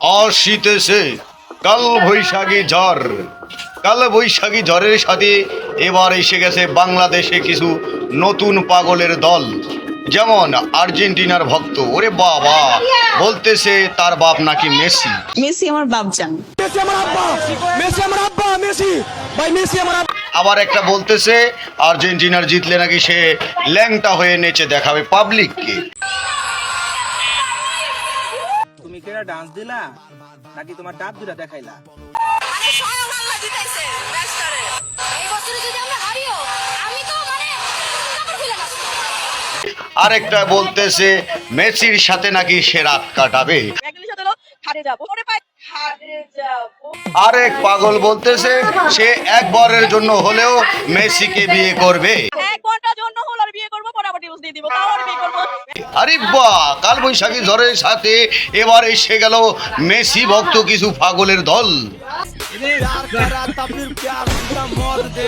আসিতেছে কাল বৈশাখী ঝড়। কাল বৈশাখী ঝড়ের সাথে এবার এসে গেছে বাংলাদেশে কিছু নতুন পাগলের দল, যেমন আর্জেন্টিনার ভক্ত। ওরে বাবা, বলতেছে তার বাপ নাকি মেসি। মেসি আমার বাপজান। মেসি আমার আব্বা, মেসি আমার আব্বা, মেসি ভাই, মেসি আমার আব্বা। আবার একটা বলতেছে আর্জেন্টিনার জিতলে নাকি সে ল্যাংটা হয়ে নেচে দেখাবে পাবলিককে। তুমি কেরা ডান্স দিলা নাকি তোমার ডাব দুটা দেখাইলা? মানে স্বয়ং আল্লাহ জিতাইছে ম্যাচটারে। এই বছরে যদি আমরা হারিও, আমি তো মানে কাপড় খুলে নাচবো। আরেকটা বলতেছে মেসির সাথে নাকি সে রাত কাটাবে। একদিনের সাথে হলো খাটে যাবো, ওরে পাই খাটে যাবো। আরেক পাগল বলতেছে সে একবারের জন্য হলেও মেসিকে বিয়ে করবে। এক ঘন্টার জন্য হলো আর বিয়ে করবো, পটাপটি ডিভোর্স দিয়ে দিব, তাও আর বিয়ে করবো। আরে বাহ, কাল বৈশাখী ঝড়ের সাথে এবার এসে গেল মেসি ভক্ত কিছু পাগলের দল। प्यार करा था फिर प्यार का मौत दे